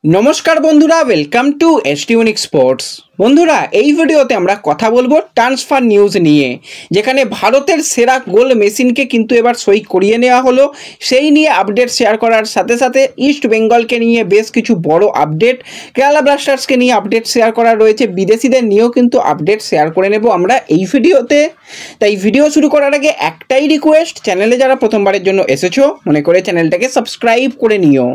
নমস্কার বন্ধুরা, welcome to এসটিউনিক sports. বন্ধুরা, এই ভিডিওতে আমরা কথা বলবো ট্রান্সফার নিউজ নিয়ে, যেখানে ভারতের সেরা গোল মেশিনকে কিন্তু এবার সই করিয়ে নেওয়া হলো। সেই নিয়ে আপডেট শেয়ার করার সাথে সাথে ইস্ট বেঙ্গলকে নিয়ে বেশ কিছু বড় আপডেট, কেরালা ব্লাস্টার্সকে নিয়ে আপডেট শেয়ার করা রয়েছে, বিদেশিদের নিয়েও কিন্তু আপডেট শেয়ার করে নেব আমরা এই ভিডিওতে। তাই ভিডিও শুরু করার আগে একটাই রিকোয়েস্ট, চ্যানেলে যারা প্রথমবারের জন্য এসেছো মনে করে চ্যানেলটাকে সাবস্ক্রাইব করে নিও।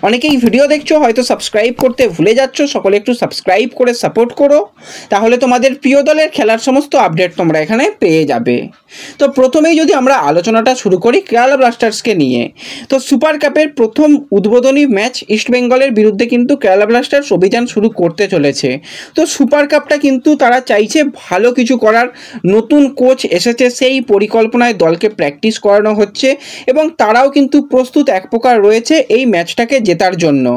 অনেকেই ভিডিও দেখছো হয়তো সাবস্ক্রাইব করতে ভুলে যাচ্ছ, সকলে একটু সাবস্ক্রাইব করে সাপোর্ট করো, তাহলে তোমাদের প্রিয় দলের খেলার সমস্ত আপডেট তোমরা এখানে পেয়ে যাবে। তো প্রথমেই যদি আমরা আলোচনাটা শুরু করি কেরালা ব্লাস্টার্সকে নিয়ে, তো সুপার কাপের প্রথম উদ্বোধনী ম্যাচ ইস্টবেঙ্গলের বিরুদ্ধে কিন্তু কেরালা ব্লাস্টার্স অভিযান শুরু করতে চলেছে। তো সুপার কাপটা কিন্তু তারা চাইছে ভালো কিছু করার, নতুন কোচ এসেছে, সেই পরিকল্পনায় দলকে প্র্যাকটিস করানো হচ্ছে এবং তারাও কিন্তু প্রস্তুত এক প্রকার রয়েছে এই ম্যাচটাকে জেতার জন্য।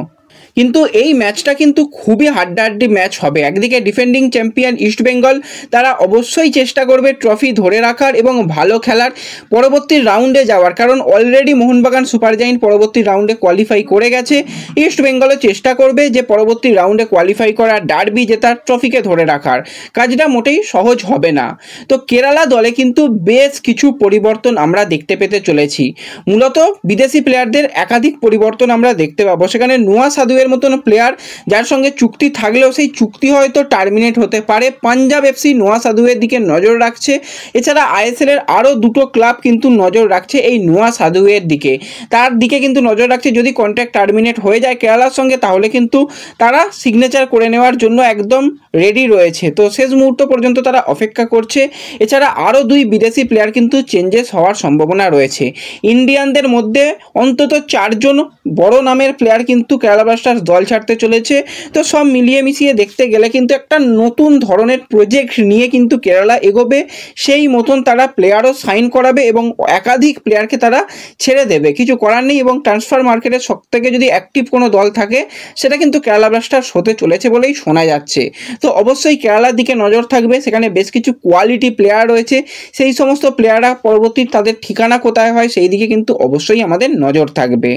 কিন্তু এই ম্যাচটা কিন্তু খুবই হাড্ডাহাড্ডি ম্যাচ হবে। একদিকে ডিফেন্ডিং চ্যাম্পিয়ন ইস্টবেঙ্গল, তারা অবশ্যই চেষ্টা করবে ট্রফি ধরে রাখার এবং ভালো খেলার, পরবর্তী রাউন্ডে যাওয়ার, কারণ অলরেডি মোহনবাগান সুপার জায়েন্ট পরবর্তী রাউন্ডে কোয়ালিফাই করে গেছে। ইস্টবেঙ্গলও চেষ্টা করবে যে পরবর্তী রাউন্ডে কোয়ালিফাই করার, ডার্বি জেতার, ট্রফিকে ধরে রাখার। কাজটা মোটেই সহজ হবে না। তো কেরালা দলে কিন্তু বেশ কিছু পরিবর্তন আমরা দেখতে পেতে চলেছি। মূলত বিদেশি প্লেয়ারদের একাধিক পরিবর্তন আমরা দেখতে পাবো। সেখানে নুয়া সাধুয়ের মতন প্লেয়ার যার সঙ্গে চুক্তি থাকলেও সেই চুক্তি হয়তো টার্মিনেট হতে পারে। পাঞ্জাব এফসি নুয়া সাধুয়ের দিকে নজর রাখছে। এছাড়া আইএসএল এর আরও দুটো ক্লাব কিন্তু নজর রাখছে এই নুয়া সাধুয়ের দিকে, তার দিকে কিন্তু নজর রাখছে। যদি কন্ট্রাক্ট টার্মিনেট হয়ে যায় কেরালার সঙ্গে, তাহলে কিন্তু তারা সিগনেচার করে নেওয়ার জন্য একদম রেডি রয়েছে। তো শেষ মুহূর্ত পর্যন্ত তারা অপেক্ষা করছে। এছাড়া আরও দুই বিদেশি প্লেয়ার কিন্তু চেঞ্জেস হওয়ার সম্ভাবনা রয়েছে। ইন্ডিয়ানদের মধ্যে অন্তত 4 জন বড় নামের প্লেয়ার কিন্তু কেরালা ব্লাস্টার্স দল ছাড়তে চলেছে। তো সব মিলিয়ে মিশিয়ে দেখতে গেলে কিন্তু একটা নতুন ধরনের প্রজেক্ট নিয়ে কিন্তু কেরালা এগোবে। সেই মতন তারা প্লেয়ারও সাইন করাবে এবং একাধিক প্লেয়ারকে তারা ছেড়ে দেবে, কিছু করার নেই। এবং ট্রান্সফার মার্কেটের সব থেকে যদি অ্যাক্টিভ কোনো দল থাকে, সেটা কিন্তু কেরালা ব্লাস্টার্স হতে চলেছে বলেই শোনা যাচ্ছে। তো অবশ্যই কেরালার দিকে নজর থাকবে। সেখানে বেশ কিছু কোয়ালিটি প্লেয়ার রয়েছে, সেই সমস্ত প্লেয়াররা পরবর্তী তাদের ঠিকানা কোথায় হয় সেই দিকে কিন্তু অবশ্যই আমাদের নজর থাকবে।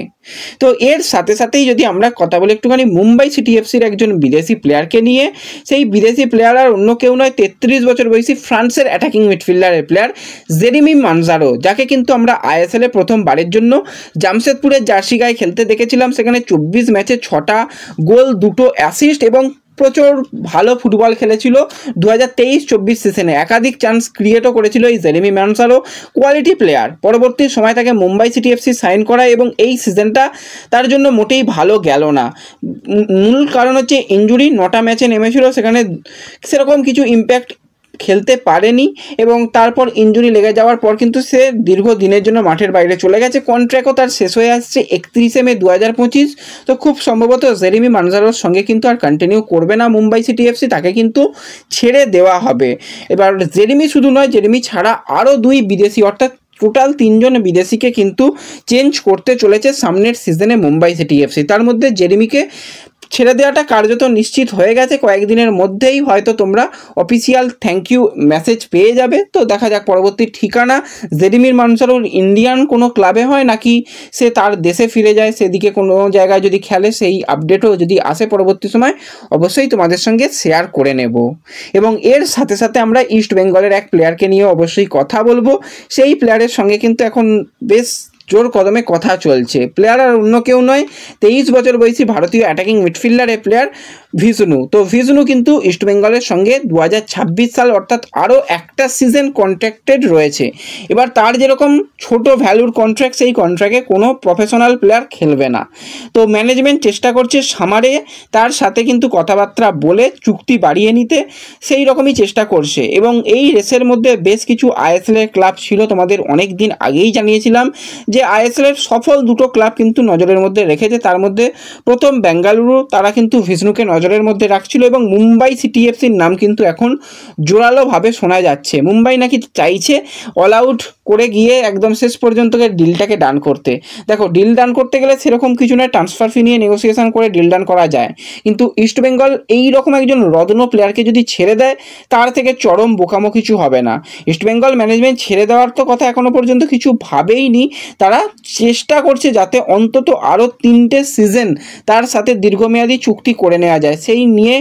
তো এর সাথে সাথেই যদি আমরা কথা বলি একটুখানি মুম্বাই সিটি এফসির একজন বিদেশি প্লেয়ারকে নিয়ে, সেই বিদেশি প্লেয়ার আর অন্য কেউ নয়, 33 বছর বয়সী ফ্রান্সের অ্যাটাকিং মিডফিল্ডারের প্লেয়ার জেরেমি মানজারো, যাকে কিন্তু আমরা আইএসএলে প্রথমবারের জন্য জামশেদপুরের জার্সি গায়ে খেলতে দেখেছিলাম। সেখানে 24 ম্যাচে 6টা গোল, 2টো অ্যাসিস্ট এবং প্রচুর ভালো ফুটবল খেলেছিল। 2023-24 সিজনে একাধিক চান্স ক্রিয়েটও করেছিল এই জেরেমি মানজারো। Quality player. পরবর্তী সময় তাকে মুম্বাই সিটি এফসি সাইন করায় এবং এই সিজনটা তার জন্য মোটেই ভালো গেল না। মূল কারণ হচ্ছে ইনজুরি। 9টা ম্যাচে নেমেছিল, সেখানে সেরকম কিছু ইম্প্যাক্ট খেলতে পারেনি এবং তারপর ইনজুরি লেগে যাওয়ার পর কিন্তু সে দীর্ঘ দিনের জন্য মাঠের বাইরে চলে গেছে। কন্ট্রাক্টও তার শেষ হয়ে আসছে 31 মে 2025। তো খুব সম্ভবত জেরেমি মানজারোর সঙ্গে কিন্তু আর কন্টিনিউ করবে না মুম্বাই সিটি এফসি, তাকে কিন্তু ছেড়ে দেওয়া হবে। এবার জেরেমি শুধু নয়, জেরেমি ছাড়া আরও 2 বিদেশি, অর্থাৎ টোটাল 3 জন বিদেশিকে কিন্তু চেঞ্জ করতে চলেছে সামনের সিজনে মুম্বাই সিটি এফসি। তার মধ্যে জেরেমিকে ছেড়ে দেওয়াটা কার্যত নিশ্চিত হয়ে গেছে। কয়েকদিনের মধ্যেই হয়তো তোমরা অফিসিয়াল থ্যাংক ইউ মেসেজ পেয়ে যাবে। তো দেখা যাক পরবর্তী ঠিকানা জেরেমি মানজারোর ইন্ডিয়ান কোনো ক্লাবে হয় নাকি সে তার দেশে ফিরে যায়, সেদিকে কোনো জায়গায় যদি খেলে সেই আপডেটও যদি আসে পরবর্তী সময় অবশ্যই তোমাদের সঙ্গে শেয়ার করে নেব। এবং এর সাথে সাথে আমরা ইস্ট বেঙ্গলের এক প্লেয়ারকে নিয়ে অবশ্যই কথা বলবো। সেই প্লেয়ারের সঙ্গে কিন্তু এখন বেশ জোর কদমে কথা চলছে। প্লেয়ার আর অন্য কেউ নয়, 23 বছর বয়সী ভারতীয় অ্যাটাকিং মিডফিল্ডারের প্লেয়ার ভিষ্ণু। তো ভিষ্ণু কিন্তু ইস্টবেঙ্গলের সঙ্গে 2026 সাল অর্থাৎ আরও একটা সিজন কন্ট্রাক্টেড রয়েছে। এবার তার যেরকম ছোট ভ্যালুর কন্ট্রাক্ট, সেই কন্ট্রাক্টে কোনো প্রফেশনাল প্লেয়ার খেলবে না। তো ম্যানেজমেন্ট চেষ্টা করছে সামারে তার সাথে কিন্তু কথাবার্তা বলে চুক্তি বাড়িয়ে নিতে, সেই রকমই চেষ্টা করছে। এবং এই রেসের মধ্যে বেশ কিছু আইএসএলের ক্লাব ছিল, তোমাদের অনেক দিন আগেই জানিয়েছিলাম যে আইএসএলের সফল 2টো ক্লাব কিন্তু নজরের মধ্যে রেখেছে। তার মধ্যে প্রথম বেঙ্গালুরু, তারা কিন্তু ভিষ্ণুকে নজর নজরের মধ্যে রাখছিল এবং মুম্বাই সিটি এফসির নাম কিন্তু এখন জোরালোভাবে শোনা যাচ্ছে। মুম্বাই নাকি চাইছে অল আউট করে গিয়ে একদম শেষ পর্যন্ত ডিলটাকে ডান করতে। দেখো, ডিল ডান করতে গেলে সেরকম কিছু নয়, ট্রান্সফার ফি নিয়ে নেগোসিয়েশন করে ডিল ডান করা যায়, কিন্তু ইস্টবেঙ্গল এইরকম একজন রত্ন প্লেয়ারকে যদি ছেড়ে দেয় তার থেকে চরম বোকামো কিছু হবে না। ইস্টবেঙ্গল ম্যানেজমেন্ট ছেড়ে দেওয়ার তো কথা এখনও পর্যন্ত কিছু ভাবেইনি, তারা চেষ্টা করছে যাতে অন্তত আরও 3টে সিজন তার সাথে দীর্ঘমেয়াদী চুক্তি করে নেওয়া যায়, সেই নিয়ে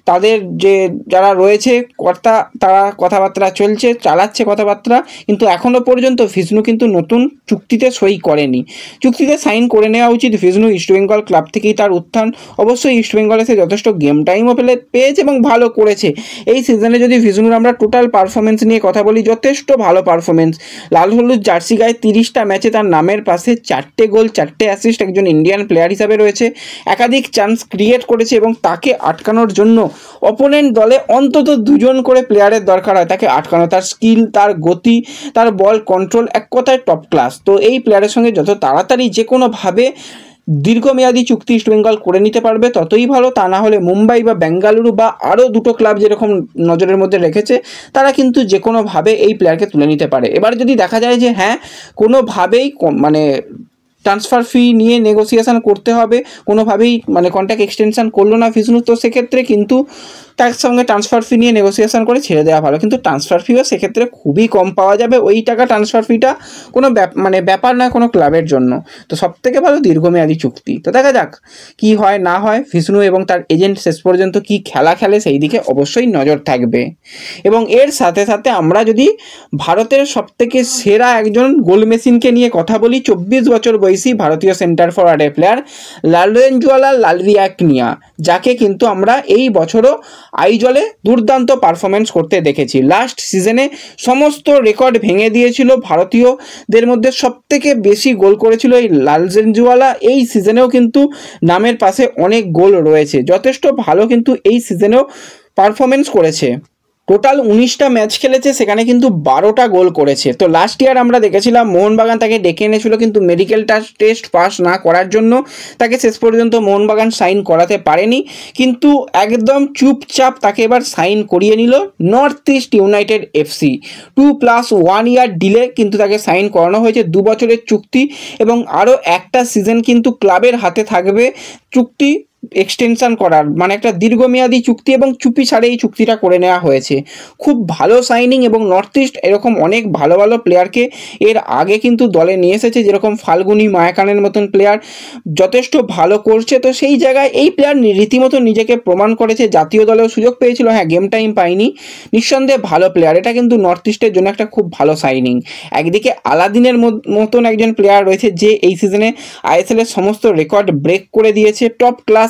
তাদের যে যারা রয়েছে কর্তা তারা কথাবার্তা চালাচ্ছে কথাবার্তা, কিন্তু এখনও পর্যন্ত ভিষ্ণু কিন্তু নতুন চুক্তিতে সই করেনি। চুক্তিতে সাইন করে নেওয়া উচিত ভিষ্ণু, ইস্টবেঙ্গল ক্লাব থেকেই তার উত্থান। অবশ্যই ইস্টবেঙ্গল এসে যথেষ্ট গেম টাইমও পেয়েছে এবং ভালো করেছে। এই সিজনে যদি ভিষ্ণুর আমরা টোটাল পারফরমেন্স নিয়ে কথা বলি, যথেষ্ট ভালো পারফরমেন্স। লাল হলুদ জার্সি গায়ে 30টা ম্যাচে তার নামের পাশে 4টে গোল 4টে অ্যাসিস্ট, একজন ইন্ডিয়ান প্লেয়ার হিসাবে রয়েছে, একাধিক চান্স ক্রিয়েট করেছে এবং তাকে আটকানোর জন্য অপোনেন্ট দলে অন্তত 2জন করে প্লেয়ারের দরকার হয় তাকে আটকানো। তার স্কিল, তার গতি, তার বল কন্ট্রোল, এক কথায় টপ ক্লাস। তো এই প্লেয়ারের সঙ্গে যত তাড়াতাড়ি যে কোনোভাবে দীর্ঘমেয়াদী চুক্তি ইস্টবেঙ্গল করে নিতে পারবে ততই ভালো, তা না হলে মুম্বাই বা বেঙ্গালুরু বা আরও 2টো ক্লাব যেরকম নজরের মধ্যে রেখেছে তারা কিন্তু যে কোনোভাবে এই প্লেয়ারকে তুলে নিতে পারে। এবার যদি দেখা যায় যে হ্যাঁ কোনোভাবেই মানে ট্রান্সফার ফি নিয়ে নেগোসিয়েশন করতে হবে, কোনোভাবেই মানে কন্ট্রাক্ট এক্সটেনশন করলো না ভিষ্ণু, তো সেক্ষেত্রে কিন্তু তার সঙ্গে ট্রান্সফার ফি নিয়ে নেগোসিয়েশন করে ছেড়ে দেওয়া ভালো, কিন্তু ট্রান্সফার ফিও সেক্ষেত্রে খুবই কম পাওয়া যাবে। ওই টাকা ট্রান্সফার ফিটা কোনো ব্যাপার নয় কোনো ক্লাবের জন্য, তো সবথেকে ভালো দীর্ঘমেয়াদী চুক্তি। তো দেখা যাক কি হয় না হয়, ভিষ্ণু এবং তার এজেন্ট শেষ পর্যন্ত কি খেলা খেলে সেই দিকে অবশ্যই নজর থাকবে। এবং এর সাথে সাথে আমরা যদি ভারতের সবথেকে সেরা একজন গোল মেশিনকে নিয়ে কথা বলি, 24 বছর বয়সী ভারতীয় সেন্টার ফরওয়ার্ডের প্লেয়ার লালরেঞ্জওয়ালা লালরিয়াকনিয়া, যাকে কিন্তু আমরা এই বছরও আইজলে দুর্দান্ত পারফরমেন্স করতে দেখেছি। লাস্ট সিজনে সমস্ত রেকর্ড ভেঙে দিয়েছিল, ভারতীয়দের মধ্যে সবথেকে বেশি গোল করেছিল এই লালরেঞ্জওয়ালা। এই সিজনেও কিন্তু নামের পাশে অনেক গোল রয়েছে, যথেষ্ট ভালো কিন্তু এই সিজনেও পারফরমেন্স করেছে। টোটাল 19টা ম্যাচ খেলেছে, সেখানে কিন্তু 12টা গোল করেছে। তো লাস্ট ইয়ার আমরা দেখেছিলাম মোহনবাগান তাকে ডেকে এনেছিল, কিন্তু মেডিকেল টেস্ট পাস না করার জন্য তাকে শেষ পর্যন্ত মোহনবাগান সাইন করাতে পারেনি, কিন্তু একদম চুপচাপ তাকে এবার সাইন করিয়ে নিল নর্থ ইস্ট ইউনাইটেড এফসি। 2+1 ইয়ার ডিলে কিন্তু তাকে সাইন করানো হয়েছে, 2 বছরের চুক্তি এবং আরও একটা সিজন কিন্তু ক্লাবের হাতে থাকবে চুক্তি এক্সটেনশন করার, মানে একটা দীর্ঘমেয়াদী চুক্তি এবং চুপি ছাড়ে এই চুক্তিটা করে নেওয়া হয়েছে। খুব ভালো সাইনিং এবং নর্থ ইস্ট এরকম অনেক ভালো ভালো প্লেয়ারকে এর আগে কিন্তু দলে নিয়ে এসেছে, যেরকম ফাল্গুনি মায়াকানের মতন প্লেয়ার যথেষ্ট ভালো করছে। তো সেই জায়গায় এই প্লেয়ার রীতিমতো নিজেকে প্রমাণ করেছে, জাতীয় দলেও সুযোগ পেয়েছিল, হ্যাঁ গেম টাইম পায়নি, নিঃসন্দেহে ভালো প্লেয়ার। এটা কিন্তু নর্থ ইস্টের জন্য একটা খুব ভালো সাইনিং। একদিকে আলাদিনের মতন একজন প্লেয়ার রয়েছে যে এই সিজনে আইএসএল এর সমস্ত রেকর্ড ব্রেক করে দিয়েছে, টপ ক্লাস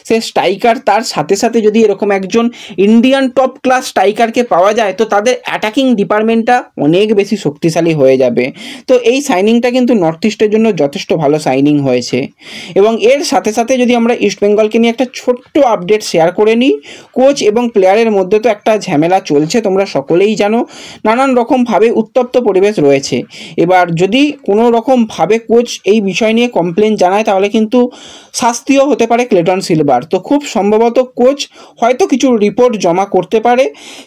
সে স্ট্রাইকার। তার সাথে সাথে যদি এরকম একজন ইন্ডিয়ান টপ ক্লাস স্ট্রাইকারকে পাওয়া যায় তো তাদের অ্যাটাকিং ডিপার্টমেন্টটা অনেক বেশি শক্তিশালী হয়ে যাবে। তো এই সাইনিংটা কিন্তু নর্থ ইস্টের জন্য যথেষ্ট ভালো সাইনিং হয়েছে। এবং এর সাথে সাথে যদি আমরা ইস্টবেঙ্গলকে নিয়ে একটা ছোট্ট আপডেট শেয়ার করে নিই, কোচ এবং প্লেয়ারের মধ্যে তো একটা ঝামেলা চলছে, তোমরা সকলেই জানো, নানান রকমভাবে উত্তপ্ত পরিবেশ রয়েছে। এবার যদি কোনো রকমভাবে কোচ এই বিষয় নিয়ে কমপ্লেন জানায় তাহলে কিন্তু শাস্তিও হতে পারে ক্লেটন সিলভার। তো খুব সম্ভবত কোচ হয়তো কিছু রিপোর্ট জমা করতে পারে,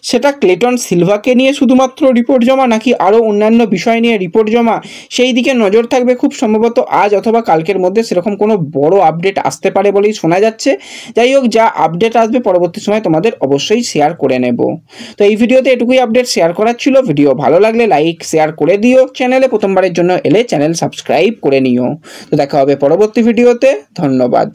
সেটা ক্লেটন সিলভাকে নিয়ে শুধুমাত্র রিপোর্ট জমা নাকি আরও অন্যান্য বিষয় নিয়ে রিপোর্ট জমা, সেই দিকে নজর থাকবে। খুব সম্ভবত আজ অথবা কালকের মধ্যে সেরকম কোনো বড় আপডেট আসতে পারে বলেই শোনা যাচ্ছে। যাই হোক, যা আপডেট আসবে পরবর্তী সময় তোমাদের অবশ্যই শেয়ার করে নেব। তো এই ভিডিওতে এটুকুই আপডেট শেয়ার করার ছিল। ভিডিও ভালো লাগলে লাইক শেয়ার করে দিও, চ্যানেলে প্রথমবারের জন্য এলে চ্যানেল সাবস্ক্রাইব করে নিও। তো দেখা হবে পরবর্তী ভিডিওতে, ধন্যবাদ।